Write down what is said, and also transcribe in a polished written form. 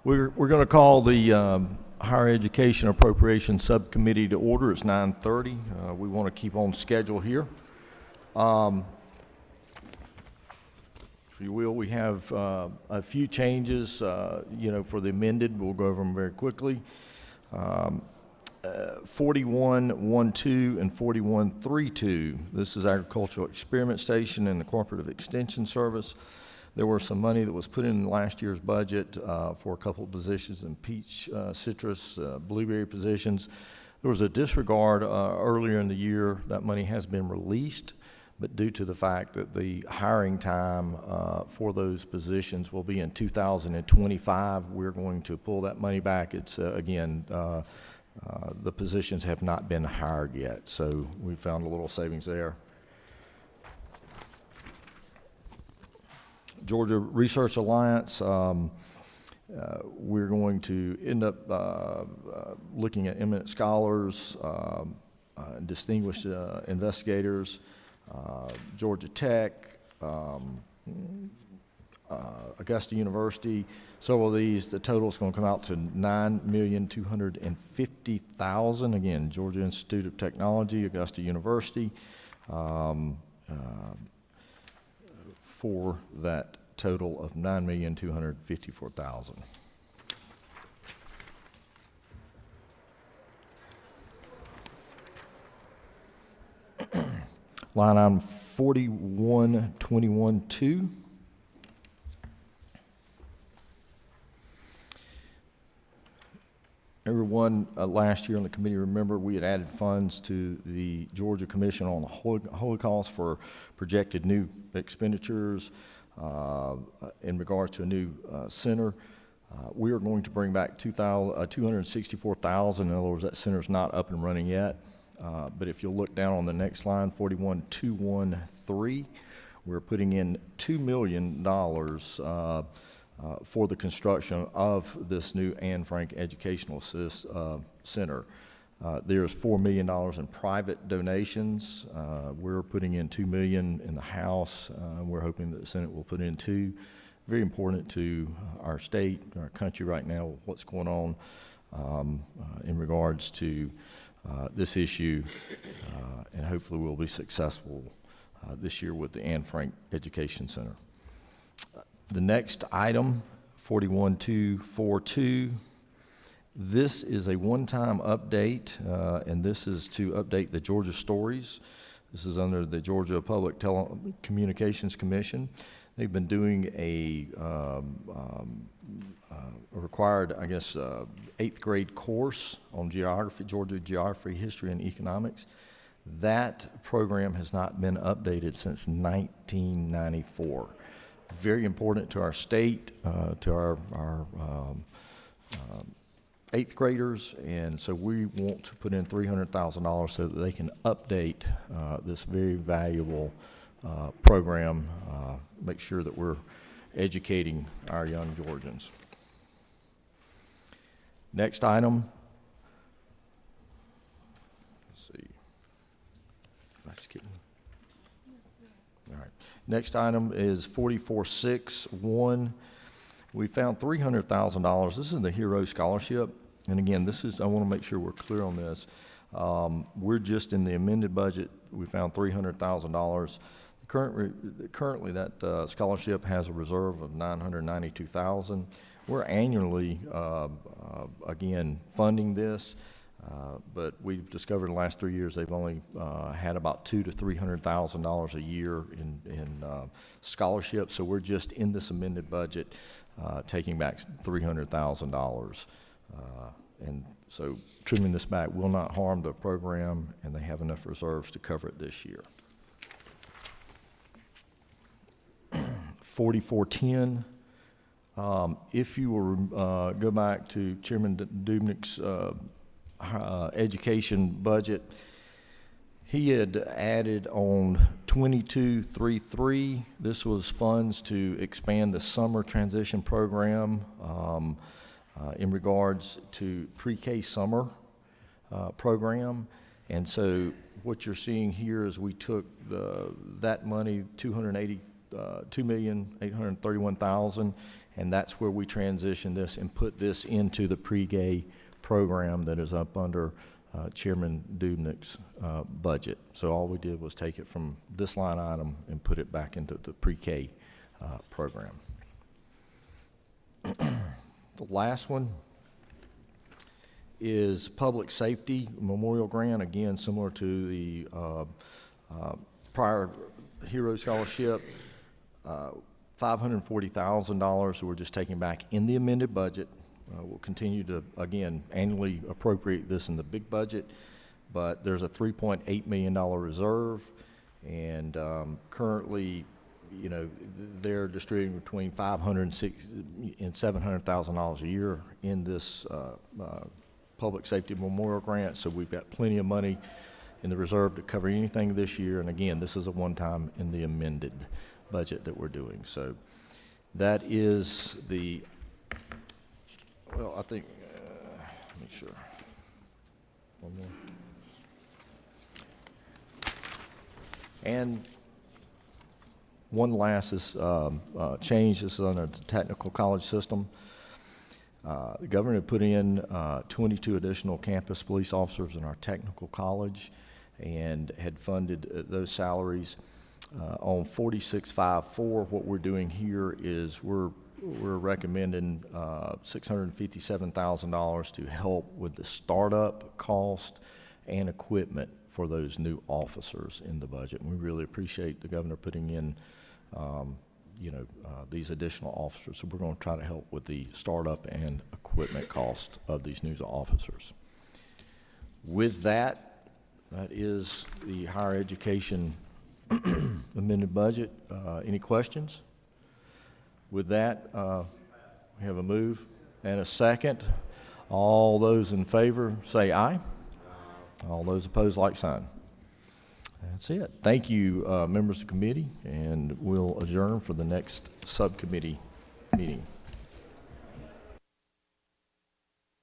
We're going to call the Higher Education Appropriations Subcommittee to order. It's 9:30. We want to keep on schedule here. If you will, we have a few changes, for the amended. We'll go over them very quickly. 4112 and 4132. This is Agricultural Experiment Station and the Cooperative Extension Service. There was some money that was put in last year's budget for a couple of positions in peach, citrus, blueberry positions. There was a disregard earlier in the year. That money has been released, but due to the fact that the hiring time for those positions will be in 2025, we're going to pull that money back. It's, again, the positions have not been hired yet, so we found a little savings there. Georgia Research Alliance, we're going to end up looking at eminent scholars, distinguished investigators, Georgia Tech, Augusta University. Several of these, the total is going to come out to $9,250,000. Again, Georgia Institute of Technology, Augusta University, for that total of $9,254,000. Line item 4121-2. Everyone last year on the committee, remember, we had added funds to the Georgia Commission on the Holocaust for projected new expenditures in regards to a new center. We are going to bring back $264,000. In other words, that center's not up and running yet. But if you'll look down on the next line, 41213, we're putting in $2 million for the construction of this new Anne Frank Educational Center. There's $4 million in private donations. We're putting in $2 million in the House. We're hoping that the Senate will put in $2 million. Very important to our state, our country right now, what's going on in regards to this issue, and hopefully we'll be successful this year with the Anne Frank Education Center. The next item, 41242, this is a one-time update, and this is to update the Georgia Stories. This is under the Georgia Public Telecommunications Commission. They've been doing a required, 8th grade course on geography, Georgia geography, history, and economics. That program has not been updated since 1994. Very important to our state, to our 8th graders, and so we want to put in $300,000 so that they can update this very valuable program, make sure that we're educating our young Georgians. Next item, let's see, that's kidding. All right. Next item is 4461. We found $300,000. This is the Hero Scholarship. And again, this is, I want to make sure we're clear on this. We're just in the amended budget. We found $300,000. Currently, that scholarship has a reserve of $992,000. We're annually, again, funding this. But we've discovered in the last 3 years they've only had about $200,000 to $300,000 a year in scholarships. So we're just in this amended budget taking back $300,000, and so trimming this back will not harm the program, and they have enough reserves to cover it this year. 4410. If you will go back to Chairman Dubnik's education budget, he had added on 2233. This was funds to expand the summer transition program in regards to pre-K summer program. And so what you're seeing here is we took that money, $2,831,000, and that's where we transition this and put this into the pre-K program that is up under Chairman Dubnik's budget. So all we did was take it from this line item and put it back into the pre-K program. The last one is public safety memorial grant, again similar to the prior Hero Scholarship. $540,000 we're just taking back in the amended budget. We'll continue to, again, annually appropriate this in the big budget, but there's a $3.8 million reserve, and currently, you know, they're distributing between $560,000 and $700,000 a year in this public safety memorial grant, so we've got plenty of money in the reserve to cover anything this year, and again, this is a one-time in the amended budget that we're doing. So that is the, well, I think, make sure. One more. And one last is change. This is under the technical college system. The governor had put in 22 additional campus police officers in our technical college and had funded those salaries. On 4654, what we're doing here is we're recommending $657,000 to help with the startup cost and equipment for those new officers in the budget. And we really appreciate the governor putting in, these additional officers. So we're going to try to help with the startup and equipment cost of these new officers. With that, that is the higher education amended budget. Any questions? With that, we have a move and a second. All those in favor say aye. All those opposed, like sign. That's it. Thank you, members of the committee, and we'll adjourn for the next subcommittee meeting.